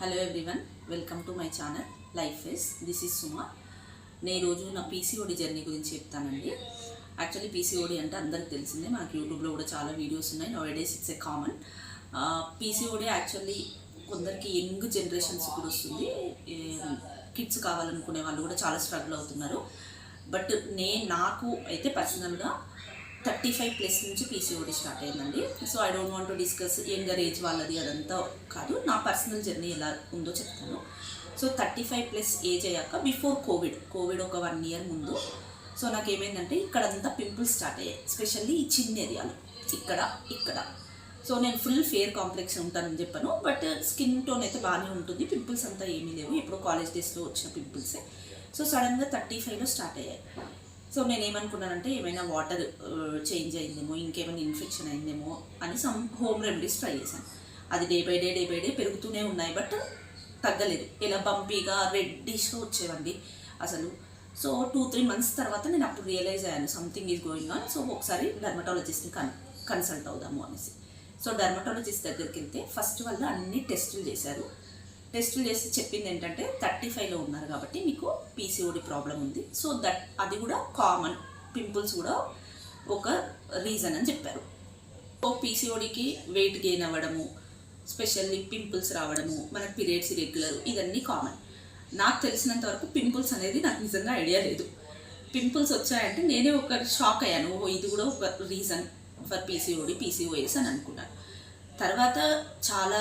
Hello everyone, welcome to my channel life is. This is Suma. నేను ఈరోజు నా PCOD journey గురించి చెప్తానండి. యాక్చువల్లీ పీసీఓడి అంటే అందరికి తెలిసిందే, మనకి యూట్యూబ్లో కూడా చాలా వీడియోస్ ఉన్నాయి. Now days it's a common. PCOD actually కొందరికి యంగ్ జనరేషన్స్ కూడా వస్తుంది. కిడ్స్ కావాలనుకునే వాళ్ళు కూడా చాలా స్ట్రగుల్ అవుతున్నారు. బట్ నాకు అయితే పర్సనల్గా 35+ నుంచి పీసీఓడి స్టార్ట్ అయిందండి. So I don't want to discuss younger age వాళ్ళది అదంతా కాదు, నా పర్సనల్ జర్నీ ఎలా ఉందో చెప్తాను. సో 35+ ఏజ్ అయ్యాక బిఫోర్ కోవిడ్ ఒక 1 year ముందు సో నాకేమైందంటే ఇక్కడంతా పింపుల్స్ స్టార్ట్ అయ్యాయి, ఎస్పెషల్లీ ఈ చిన్న ఏరియాలో ఇక్కడ. సో నేను ఫుల్ ఫేర్ కాంప్లెక్స్ ఉంటానని చెప్పాను, బట్ స్కిన్ టోన్ అయితే బాగానే ఉంటుంది. పింపుల్స్ అంతా ఏమీ లేవు, ఎప్పుడో కాలేజ్ డేస్లో వచ్చిన పింపుల్సే. సో సడన్గా 35లో స్టార్ట్ అయ్యాయి. సో నేనేమనుకున్నానంటే ఏమైనా వాటర్ చేంజ్ అయిందేమో, ఇంకేమైనా ఇన్ఫెక్షన్ అయిందేమో అని సమ్ హోమ్ రెమెడీస్ ట్రై చేశాను. అది డే బై డే పెరుగుతూనే ఉన్నాయి, బట్ తగ్గలేదు. ఇలా బంపీగా రెడ్డిష్గా వచ్చేవండి అసలు. సో 2-3 months తర్వాత నేను అప్పుడు రియలైజ్ అయ్యాను something is going on. So ఒకసారి డర్మటాలజిస్ట్ని కన్సల్ట్ అవుదాము అనేసి. సో డర్మటాలజిస్ట్ దగ్గరికి వెళ్తే ఫస్ట్ వాళ్ళు అన్ని టెస్టులు చేసి చెప్పింది ఏంటంటే 35లో ఉన్నారు కాబట్టి మీకు పీసీఓడి ప్రాబ్లం ఉంది. సో అది కూడా కామన్, పింపుల్స్ కూడా ఒక రీజన్ అని చెప్పారు. సో పీసీఓడికి వెయిట్ గెయిన్ అవ్వడము, స్పెషల్లీ పింపుల్స్ రావడము, మనకు పీరియడ్స్ ఇర్రెగ్యులర్, ఇవన్నీ కామన్. నాకు తెలిసినంత వరకు పింపుల్స్ అనేది నాకు నిజంగా ఐడియా లేదు. పింపుల్స్ వచ్చాయంటే నేనే ఒక షాక్ అయ్యాను, ఇది కూడా ఒక రీజన్ ఫర్ పీసీఓఎస్ అని అనుకున్నాను. తర్వాత చాలా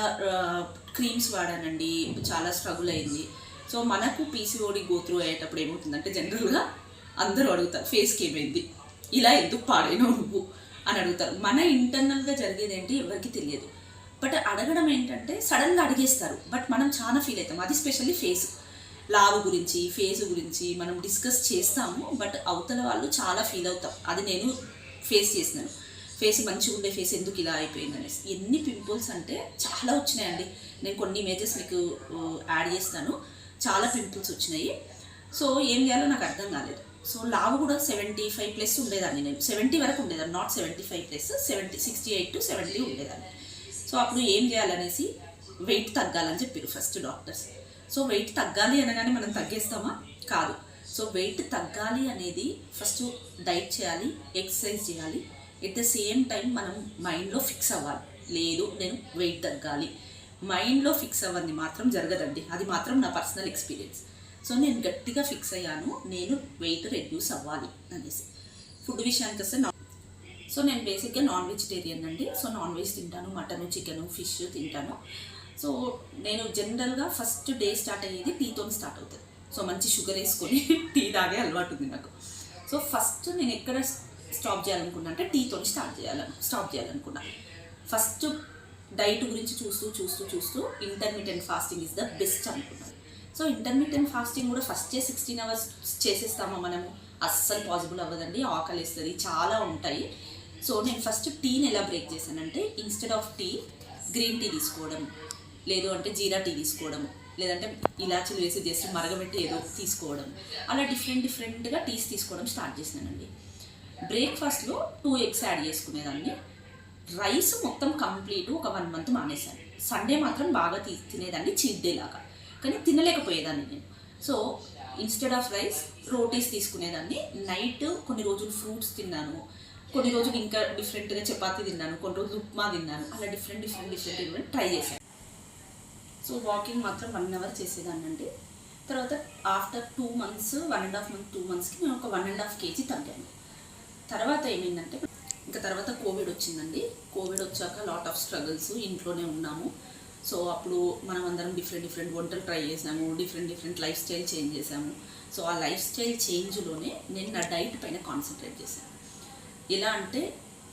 క్రీమ్స్ వాడానండి, చాలా స్ట్రగుల్ అయింది. సో మనకు పీసీఓడి గోత్రూ అయ్యేటప్పుడు ఏమవుతుందంటే జనరల్గా అందరూ అడుగుతారు ఫేస్కి ఏమైంది, ఇలా ఎందుకు పాడైనావు నువ్వు అని అడుగుతారు. మన ఇంటర్నల్గా జరిగేది ఏంటి ఎవరికి తెలియదు, బట్ అడగడం ఏంటంటే సడన్గా అడిగేస్తారు. బట్ మనం చాలా ఫీల్ అవుతాం. అది స్పెషల్లీ లావు గురించి, ఫేస్ గురించి మనం డిస్కస్ చేస్తాము, బట్ అవతల వాళ్ళు చాలా ఫీల్ అవుతాం. అది నేను ఫేస్ చేసినాను. ఫేస్ మంచిగా ఉండే ఫేస్ ఎందుకు ఇలా అయిపోయింది అనేసి. ఎన్ని పింపుల్స్ అంటే చాలా వచ్చినాయండి. నేను కొన్ని ఇమేజెస్ మీకు యాడ్ చేస్తాను. చాలా పింపుల్స్ వచ్చినాయి. సో ఏం చేయాలో నాకు అర్థం కాలేదు. సో లావు కూడా 75+ ఉండేదాన్ని నేను. 70 వరకు ఉండేదాన్ని, నాట్ 75+, 68 to 70 ఉండేదాన్ని. సో అప్పుడు ఏం చేయాలనేసి వెయిట్ తగ్గాలని చెప్పారు ఫస్ట్ డాక్టర్స్. సో వెయిట్ తగ్గాలి అనగానే మనం తగ్గేస్తామా? కాదు. సో వెయిట్ తగ్గాలి అనేది ఫస్ట్ డైట్ చేయాలి, ఎక్సర్సైజ్ చేయాలి. ఎట్ ద సేమ్ టైం మనం మైండ్లో ఫిక్స్ అవ్వాలి, లేదు నేను వెయిట్ తగ్గాలి. మైండ్లో ఫిక్స్ అవ్వండి మాత్రం జరగదండి, అది మాత్రం నా పర్సనల్ ఎక్స్పీరియన్స్. సో నేను గట్టిగా ఫిక్స్ అయ్యాను, నేను వెయిట్ రెడ్యూస్ అవ్వాలి అనేసి. ఫుడ్ విషయానికి వస్తే సో నేను బేసిక్గా నాన్ వెజిటేరియన్ అండి. సో నాన్ వెజ్ తింటాను, మటన్, చికెన్, ఫిష్ తింటాను. సో నేను జనరల్గా ఫస్ట్ డే స్టార్ట్ అయ్యేది టీతో స్టార్ట్ అవుతుంది. సో మంచి షుగర్ వేసుకొని టీ తాగే అలవాటు ఉంది నాకు. సో ఫస్ట్ నేను ఎక్కడ స్టాప్ చేయాలనుకున్నా అంటే టీతో స్టాప్ చేయాలనుకున్నా. ఫస్ట్ డైట్ గురించి చూస్తూ intermediate fasting is the best అనుకున్నాను. సో ఇంటర్మీడియట్ ఫాస్టింగ్ కూడా ఫస్ట్ 16 hours చేసేస్తామా మనము? అస్సలు పాసిబుల్ అవ్వదండి, ఆకలి వేస్తుంది, చాలా ఉంటాయి. సో నేను ఫస్ట్ టీని ఎలా బ్రేక్ చేశానంటే, instead of tea green tea తీసుకోవడం, లేదు అంటే జీరా టీ తీసుకోవడం, లేదంటే ఇలాచీలు వేసి జస్ట్ మరగబెట్టి ఏదో తీసుకోవడం, అలా డిఫరెంట్గా టీస్ తీసుకోవడం స్టార్ట్ చేసినానండి. బ్రేక్ఫాస్ట్లో 2 eggs యాడ్ చేసుకునేదాన్ని. రైస్ మొత్తం కంప్లీట్ ఒక 1 month మానేశాను. సండే మాత్రం బాగా తినేదాన్ని, చీట్ డే లాగా. కానీ తినలేకపోయేదాన్ని నేను. So instead of rice rotis తీసుకునేదాన్ని. నైట్ కొన్ని రోజులు ఫ్రూట్స్ తిన్నాను, కొన్ని రోజులు ఇంకా డిఫరెంట్గా చపాతీ తిన్నాను, కొన్ని రోజులు ఉప్మా తిన్నాను. అలా డిఫరెంట్ ట్రై చేశాను. సో వాకింగ్ మాత్రం 1 hour చేసేదాన్ని అండి. తర్వాత ఆఫ్టర్ 2 months, 1.5 month, 2 monthsకి నేను ఒక 1.5 kg తగ్గాను. తర్వాత ఏమైందంటే ఇంకా తర్వాత కోవిడ్ వచ్చిందండి. కోవిడ్ వచ్చాక లాట్ ఆఫ్ స్ట్రగుల్స్, ఇంట్లోనే ఉన్నాము. సో అప్పుడు మనం అందరం డిఫరెంట్ వంటలు ట్రై చేసాము, డిఫరెంట్ లైఫ్ స్టైల్ చేంజ్ చేసాము. సో ఆ లైఫ్ స్టైల్ చేంజ్లోనే నేను నా డైట్ పైన కాన్సన్ట్రేట్ చేశాను. ఎలా అంటే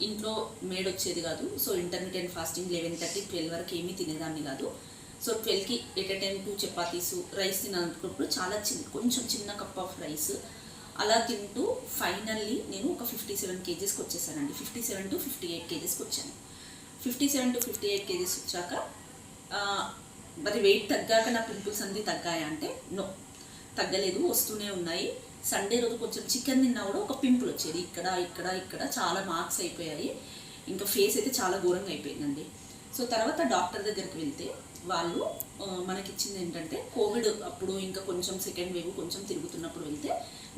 ఇంట్లో మేడ్ వచ్చేది కాదు. సో ఇంటర్మీడియట్ ఫాస్టింగ్ 11:30, 12 వరకు ఏమీ తినేదాన్ని కాదు. సో 12కి at a time 2 chapatis, rice తినాలనుకున్నప్పుడు చాలా కొంచెం చిన్న కప్ ఆఫ్ రైస్ అలా తింటూ ఫైనల్లీ నేను ఒక 57 kgsకి వచ్చేసానండి. 57 to 58 kgsకి వచ్చాను. 57 to 58 kgs వచ్చాక మరి వెయిట్ తగ్గాక నా పింపుల్స్ అన్నీ తగ్గాయా అంటే నో, తగ్గలేదు, వస్తూనే ఉన్నాయి. సండే రోజు కొంచెం చికెన్ తిన్నా కూడా ఒక పింపుల్ వచ్చేది, ఇక్కడ చాలా మార్క్స్ అయిపోయాయి. ఇంకా ఫేస్ అయితే చాలా ఘోరంగా అయిపోయిందండి. సో తర్వాత డాక్టర్ దగ్గరికి వెళ్తే వాళ్ళు మనకి ఇచ్చింది ఏంటంటే కోవిడ్ అప్పుడు ఇంకా కొంచెం సెకండ్ వేవ్ కొంచెం తిరుగుతున్నప్పుడు వెళ్తే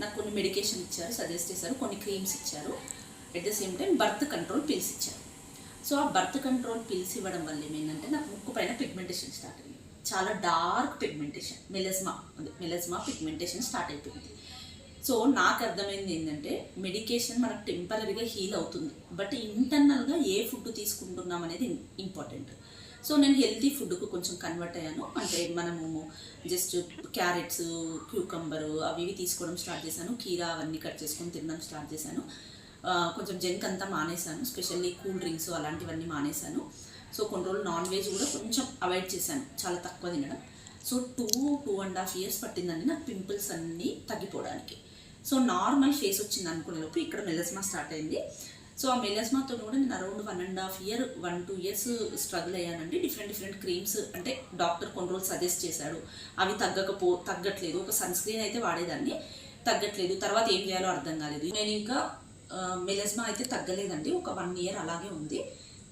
నాకు కొన్ని మెడికేషన్ ఇచ్చారు, సజెస్ట్ చేశారు, కొన్ని క్రీమ్స్ ఇచ్చారు. At the same time birth control pills ఇచ్చారు. సో ఆ బర్త్ కంట్రోల్ పిల్స్ ఇవ్వడం వల్ల ఏమైందంటే నాకు ముక్కు పైన పిగ్మెంటేషన్ స్టార్ట్ అయింది. చాలా dark pigmentation, melasma pigmentation start అయిపోయింది. సో నాకు అర్థమైంది ఏంటంటే మెడికేషన్ మనకు టెంపరీగా హీల్ అవుతుంది, బట్ ఇంటర్నల్గా ఏ ఫుడ్ తీసుకుంటున్నాం అనేది ఇంపార్టెంట్. సో నేను హెల్తీ ఫుడ్కు కొంచెం కన్వర్ట్ అయ్యాను. అంటే మనము జస్ట్ క్యారెట్స్, క్యూకంబరు అవి ఇవి తీసుకోవడం స్టార్ట్ చేశాను. కీరా అవన్నీ కట్ చేసుకొని తినడం స్టార్ట్ చేశాను. కొంచెం జంక్ అంతా మానేశాను, స్పెషల్లీ కూల్ డ్రింక్స్ అలాంటివన్నీ మానేశాను. సో కొన్ని రోజులు నాన్ వెజ్ కూడా కొంచెం అవాయిడ్ చేశాను, చాలా తక్కువ తినడం. సో 2.5 years పట్టిందండి నాకు పింపుల్స్ అన్నీ తగ్గిపోవడానికి. సో నార్మల్ ఫేస్ వచ్చింది అనుకునేలోపు ఇక్కడ మెలస్మా స్టార్ట్ అయింది. సో ఆ మెలస్మాతో కూడా నేను అరౌండ్ 1.5 years స్ట్రగుల్ అయ్యానండి. డిఫరెంట్ క్రీమ్స్ అంటే డాక్టర్ కొన్ని రోజులు సజెస్ట్ చేశాడు, అవి తగ్గట్లేదు. ఒక సన్ స్క్రీన్ అయితే వాడేదాన్ని, తగ్గట్లేదు. తర్వాత ఏం చేయాలో అర్థం కాలేదు. నేను ఇంకా మెలస్మా అయితే తగ్గలేదండి, ఒక 1 year అలాగే ఉంది.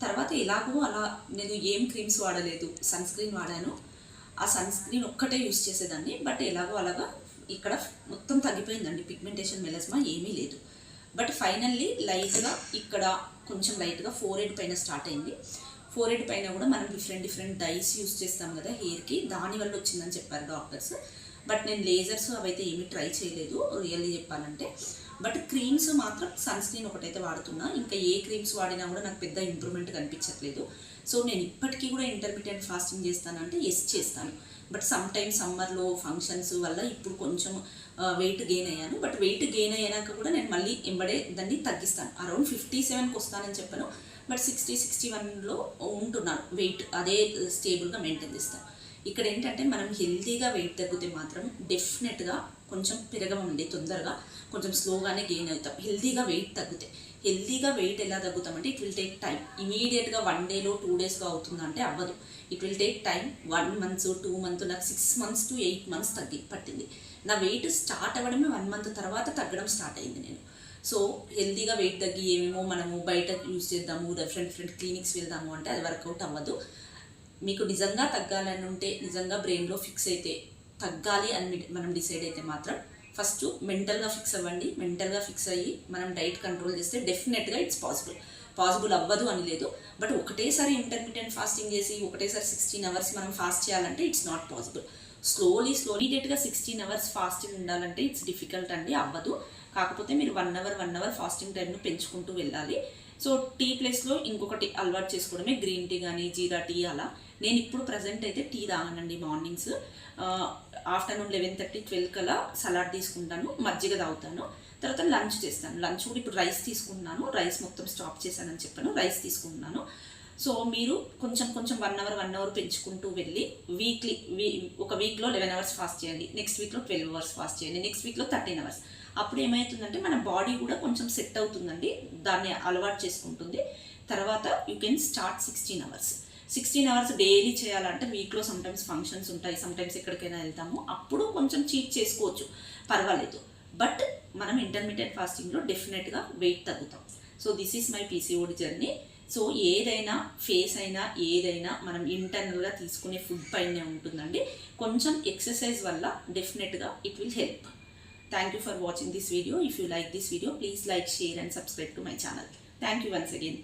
తర్వాత ఎలాగో అలా నేను ఏం క్రీమ్స్ వాడలేదు, సన్ స్క్రీన్ వాడాను. ఆ సన్ స్క్రీన్ ఒక్కటే యూస్ చేసేదాన్ని, బట్ ఎలాగో అలాగా ఇక్కడ మొత్తం తగ్గిపోయిందండి పిగ్మెంటేషన్, మెలస్మా ఏమీ లేదు. బట్ ఫైనల్లీ లైట్గా ఇక్కడ కొంచెం లైట్గా ఫోర్హెడ్ పైన స్టార్ట్ అయింది. ఫోర్హెడ్ పైన కూడా మనం డిఫరెంట్ డైస్ యూస్ చేస్తాం కదా హెయిర్కి, దానివల్ల వచ్చిందని చెప్పారు డాక్టర్స్. బట్ నేను లేజర్స్ అవైతే ఏమీ ట్రై చేయలేదు రియల్లీ చెప్పాలంటే. బట్ క్రీమ్స్ మాత్రం సన్ స్క్రీన్ ఒకటైతే వాడుతున్నా, ఇంకా ఏ క్రీమ్స్ వాడినా కూడా నాకు పెద్ద ఇంప్రూవ్మెంట్ కనిపించట్లేదు. సో నేను ఇప్పటికీ కూడా ఇంటర్మీడియట్ ఫాస్టింగ్ చేస్తానంటే ఎస్ చేస్తాను. బట్ సమ్ టైమ్స్ సమ్మర్లో ఫంక్షన్స్ వల్ల ఇప్పుడు కొంచెం వెయిట్ గెయిన్ అయ్యాను. బట్ వెయిట్ గెయిన్ అయ్యాక కూడా నేను మళ్ళీ ఎంబడే దాన్ని తగ్గిస్తాను. అరౌండ్ 57కి వస్తానని చెప్పాను, బట్ 60-61లో ఉంటున్నాను వెయిట్, అదే స్టేబుల్గా మెయింటైన్ చేస్తాను. ఇక్కడ ఏంటంటే మనం హెల్తీగా వెయిట్ తగ్గితే మాత్రం డెఫినెట్గా కొంచెం పెరగమండి, తొందరగా కొంచెం స్లోగానే గెయిన్ అవుతాం హెల్తీగా వెయిట్ తగ్గితే. హెల్తీగా వెయిట్ ఎలా తగ్గుతామంటే ఇట్ విల్ టేక్ టైం. ఇమీడియట్గా 1 day 2 daysలో అవుతుందంటే అవ్వదు. It will take time. 1 month 2 months, నాకు 6 months to 8 months పట్టింది. నా వెయిట్ స్టార్ట్ అవ్వడమే 1 month తర్వాత తగ్గడం స్టార్ట్ అయింది నేను. సో హెల్తీగా వెయిట్ తగ్గి ఏమేమో మనము బయట యూజ్ చేద్దాము, డిఫరెంట్ క్లినిక్స్ వెళ్దాము అంటే అది వర్కౌట్ అవ్వదు. మీకు నిజంగా తగ్గాలని ఉంటే, నిజంగా బ్రెయిన్లో ఫిక్స్ అయితే, తగ్గాలి అని మనం డిసైడ్ అయితే మాత్రం ఫస్ట్ మెంటల్గా ఫిక్స్ అవ్వండి. మెంటల్గా ఫిక్స్ అయ్యి మనం డైట్ కంట్రోల్ చేస్తే డెఫినెట్గా ఇట్స్ పాసిబుల్ అవ్వదు అని లేదు. బట్ ఒకటేసారి ఇంటర్మీడియట్ ఫాస్టింగ్ చేసి ఒకటేసారి 16 hours మనం ఫాస్ట్ చేయాలంటే ఇట్స్ నాట్ పాసిబుల్. స్లోలీ ఇమీడియట్గా 16 hours ఫాస్టింగ్ ఉండాలంటే ఇట్స్ డిఫికల్ట్ అండి, అవ్వదు. కాకపోతే మీరు 1 hour ఫాస్టింగ్ టైంను పెంచుకుంటూ వెళ్ళాలి. సో టీ ప్లేస్లో ఇంకొకటి అలవాటు చేసుకోవడమే గ్రీన్ టీ కానీ జీరా టీ అలా. నేను ఇప్పుడు ప్రజెంట్ అయితే టీ తాగనండి మార్నింగ్స్. ఆఫ్టర్నూన్ 11:30-12 కల్లా సలాడ్ తీసుకుంటాను, మజ్జిగ తాగుతాను. తర్వాత లంచ్ చేస్తాను. లంచ్ కూడా ఇప్పుడు రైస్ తీసుకుంటున్నాను, రైస్ మొత్తం స్టాప్ చేశానని చెప్పాను, రైస్ తీసుకుంటున్నాను. సో మీరు కొంచెం 1 hour పెంచుకుంటూ వెళ్ళి ఒక వీక్లో 11 hours ఫాస్ట్ చేయండి, నెక్స్ట్ వీక్లో 12 hours ఫాస్ట్ చేయండి, నెక్స్ట్ వీక్లో 13 hours. అప్పుడు ఏమవుతుందంటే మన బాడీ కూడా కొంచెం సెట్ అవుతుందండి, దాన్ని అలవాటు చేసుకుంటుంది. తర్వాత you can start 16 hours daily చేయాలంటే వీక్లో సమ్టైమ్స్ ఫంక్షన్స్ ఉంటాయి, సమ్టైమ్స్ ఎక్కడికైనా వెళ్తాము, అప్పుడు కొంచెం చీట్ చేసుకోవచ్చు, పర్వాలేదు. బట్ మనం ఇంటర్మీడియట్ ఫాస్టింగ్లో డెఫినెట్గా వెయిట్ తగ్గుతాం. So this is my PCOD journey. So ఏదైనా ఫేస్ అయినా ఏదైనా మనం ఇంటర్నల్గా తీసుకునే ఫుడ్ పైనే ఉంటుందండి. కొంచెం ఎక్సర్సైజ్ వల్ల డెఫినెట్గా it will help. Thank you for watching this video. If you like this video, please like, share and subscribe to my channel. Thank you once again.